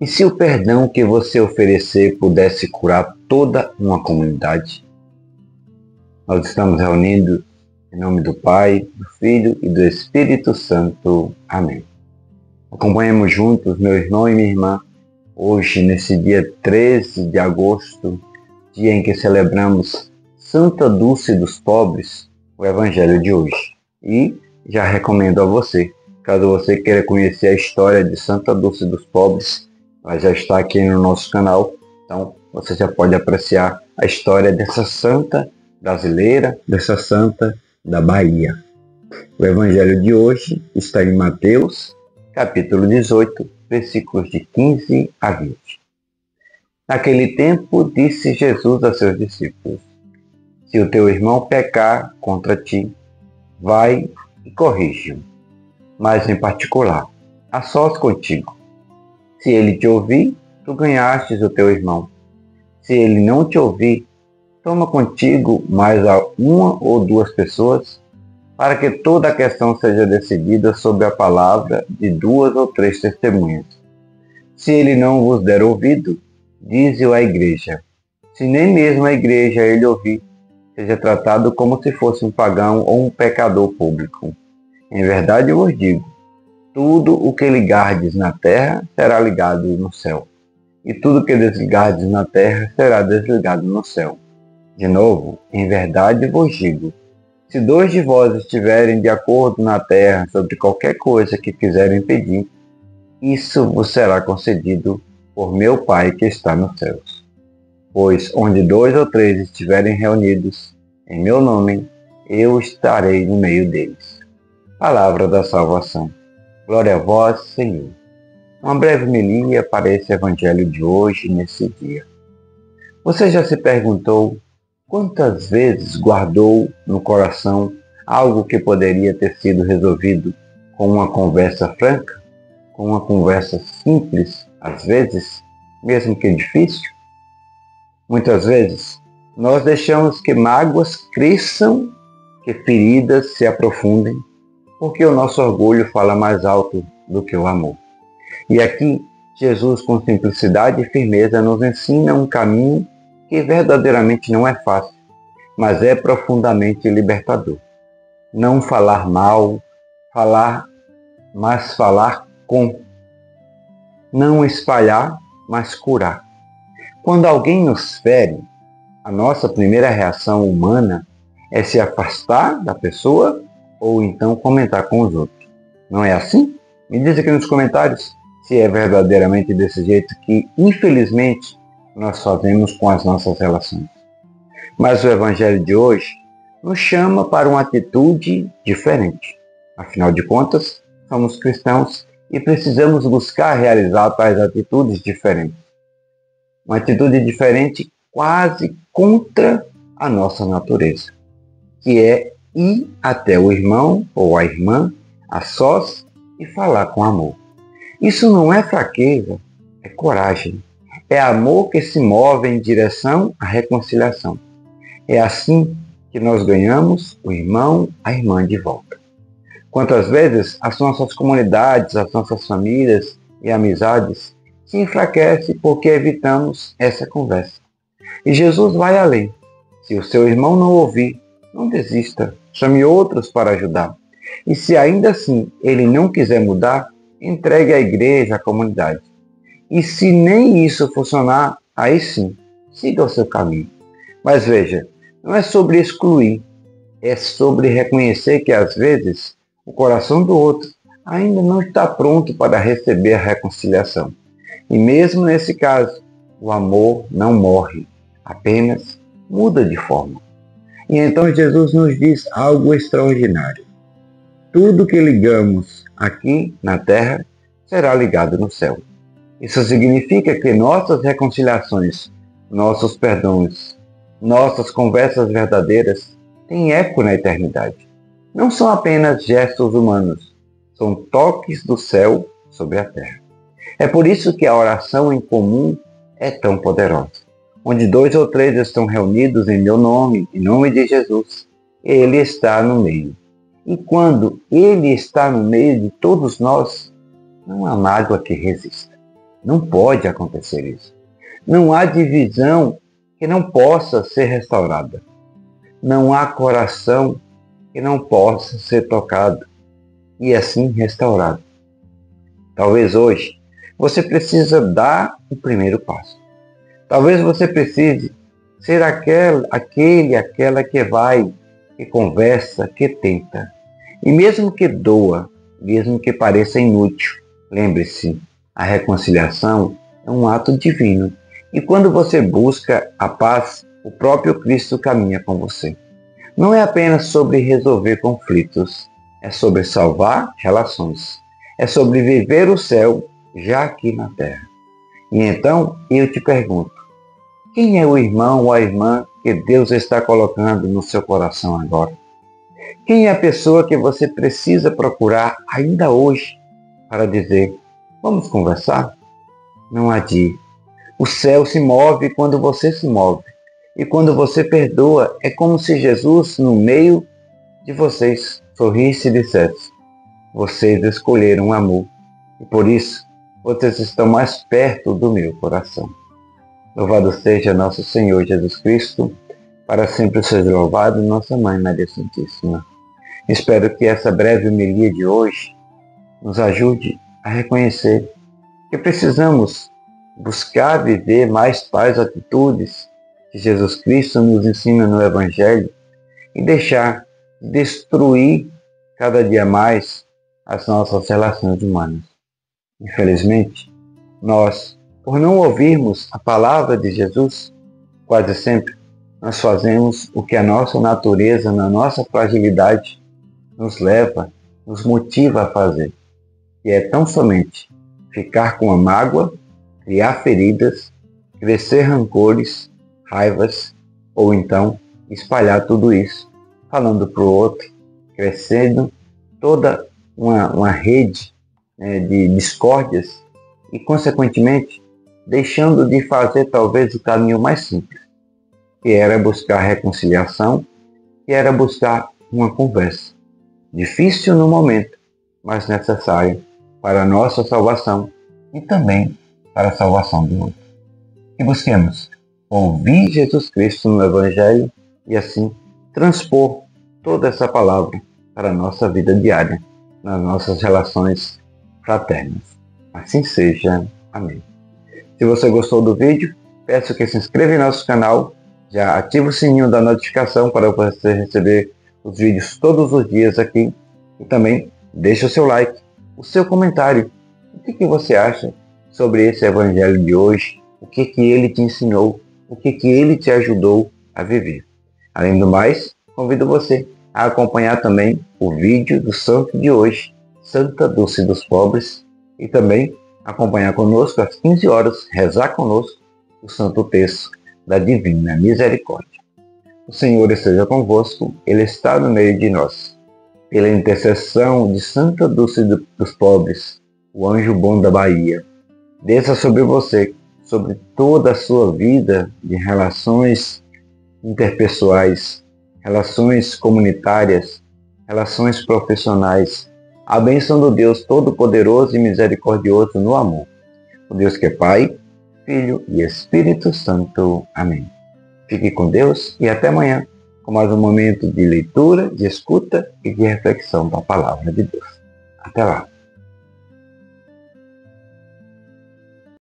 E se o perdão que você oferecer pudesse curar toda uma comunidade? Nós estamos reunidos em nome do Pai, do Filho e do Espírito Santo. Amém. Acompanhemos juntos, meu irmão e minha irmã, hoje, nesse dia 13 de agosto, dia em que celebramos Santa Dulce dos Pobres, o Evangelho de hoje. E já recomendo a você, caso você queira conhecer a história de Santa Dulce dos Pobres, ela já está aqui no nosso canal, então você já pode apreciar a história dessa santa brasileira, dessa santa da Bahia. O Evangelho de hoje está em Mateus, capítulo 18, versículos de 15 a 20. Naquele tempo, disse Jesus a seus discípulos: se o teu irmão pecar contra ti, vai e corrige-o, mas em particular, a sós contigo. Se ele te ouvir, tu ganhastes o teu irmão. Se ele não te ouvir, toma contigo mais a uma ou duas pessoas, para que toda a questão seja decidida sob a palavra de duas ou três testemunhas. Se ele não vos der ouvido, dize-o à igreja. Se nem mesmo a igreja ele ouvir, seja tratado como se fosse um pagão ou um pecador público. Em verdade eu vos digo, tudo o que ligardes na terra será ligado no céu, e tudo o que desligardes na terra será desligado no céu. De novo, em verdade vos digo, se dois de vós estiverem de acordo na terra sobre qualquer coisa que quiserem pedir, isso vos será concedido por meu Pai que está nos céus. Pois onde dois ou três estiverem reunidos em meu nome, eu estarei no meio deles. Palavra da salvação. Glória a vós, Senhor. Uma breve homilia para esse Evangelho de hoje, nesse dia. Você já se perguntou quantas vezes guardou no coração algo que poderia ter sido resolvido com uma conversa franca, com uma conversa simples, às vezes, mesmo que difícil? Muitas vezes, nós deixamos que mágoas cresçam, que feridas se aprofundem, porque o nosso orgulho fala mais alto do que o amor. E aqui, Jesus, com simplicidade e firmeza, nos ensina um caminho que verdadeiramente não é fácil, mas é profundamente libertador. Não falar mal, mas falar com. Não espalhar, mas curar. Quando alguém nos fere, a nossa primeira reação humana é se afastar da pessoa ou então comentar com os outros. Não é assim? Me diz aqui nos comentários se é verdadeiramente desse jeito que, infelizmente, nós fazemos com as nossas relações. Mas o Evangelho de hoje nos chama para uma atitude diferente. Afinal de contas, somos cristãos e precisamos buscar realizar tais atitudes diferentes. Uma atitude diferente quase contra a nossa natureza, que é ir até o irmão ou a irmã a sós e falar com amor. Isso não é fraqueza, é coragem. É amor que se move em direção à reconciliação. É assim que nós ganhamos o irmão, a irmã de volta. Quantas vezes as nossas comunidades, as nossas famílias e amizades se enfraquecem porque evitamos essa conversa. E Jesus vai além. Se o seu irmão não ouvir, não desista, chame outros para ajudar. E se ainda assim ele não quiser mudar, entregue à igreja, à comunidade. E se nem isso funcionar, aí sim, siga o seu caminho. Mas veja, não é sobre excluir, é sobre reconhecer que às vezes o coração do outro ainda não está pronto para receber a reconciliação. E mesmo nesse caso, o amor não morre, apenas muda de forma. E então Jesus nos diz algo extraordinário. Tudo que ligamos aqui na terra será ligado no céu. Isso significa que nossas reconciliações, nossos perdões, nossas conversas verdadeiras têm eco na eternidade. Não são apenas gestos humanos, são toques do céu sobre a terra. É por isso que a oração em comum é tão poderosa. Onde dois ou três estão reunidos em meu nome, em nome de Jesus, Ele está no meio. E quando Ele está no meio de todos nós, não há mágoa que resista. Não pode acontecer isso. Não há divisão que não possa ser restaurada. Não há coração que não possa ser tocado e assim restaurado. Talvez hoje você precisa dar o primeiro passo. Talvez você precise ser aquela que vai, que conversa, que tenta. E mesmo que doa, mesmo que pareça inútil, lembre-se, a reconciliação é um ato divino. E quando você busca a paz, o próprio Cristo caminha com você. Não é apenas sobre resolver conflitos, é sobre salvar relações. É sobre viver o céu já aqui na terra. E então eu te pergunto, quem é o irmão ou a irmã que Deus está colocando no seu coração agora? Quem é a pessoa que você precisa procurar ainda hoje para dizer, vamos conversar? Não adie. O céu se move quando você se move. E quando você perdoa, é como se Jesus, no meio de vocês, sorrisse e dissesse, vocês escolheram o amor. E por isso, vocês estão mais perto do meu coração. Louvado seja nosso Senhor Jesus Cristo, para sempre seja louvado nossa Mãe Maria Santíssima. Espero que essa breve homilia de hoje nos ajude a reconhecer que precisamos buscar viver mais tais atitudes que Jesus Cristo nos ensina no Evangelho e deixar de destruir cada dia mais as nossas relações humanas. Infelizmente, nós, por não ouvirmos a palavra de Jesus, quase sempre nós fazemos o que a nossa natureza, na nossa fragilidade, nos leva, nos motiva a fazer, que é tão somente ficar com a mágoa, criar feridas, crescer rancores, raivas, ou então espalhar tudo isso, falando para o outro, crescendo toda uma rede de discórdias e, consequentemente, deixando de fazer talvez o caminho mais simples, que era buscar reconciliação, que era buscar uma conversa. Difícil no momento, mas necessária para a nossa salvação e também para a salvação do outro. E busquemos ouvir Jesus Cristo no Evangelho e assim transpor toda essa palavra para a nossa vida diária, nas nossas relações fraternas. Assim seja. Amém. Se você gostou do vídeo, peço que se inscreva em nosso canal, já ative o sininho da notificação para você receber os vídeos todos os dias aqui e também deixe o seu like, o seu comentário. O que você acha sobre esse Evangelho de hoje? O que ele te ensinou? O que ele te ajudou a viver? Além do mais, convido você a acompanhar também o vídeo do santo de hoje, Santa Dulce dos Pobres, e também acompanhar conosco às 15 horas, rezar conosco o Santo Terço da Divina Misericórdia. O Senhor esteja convosco, Ele está no meio de nós. Pela intercessão de Santa Dulce dos Pobres, o anjo bom da Bahia, desça sobre você, sobre toda a sua vida de relações interpessoais, relações comunitárias, relações profissionais, a bênção do Deus Todo-Poderoso e Misericordioso no amor. O Deus que é Pai, Filho e Espírito Santo. Amém. Fique com Deus e até amanhã com mais um momento de leitura, de escuta e de reflexão da Palavra de Deus. Até lá.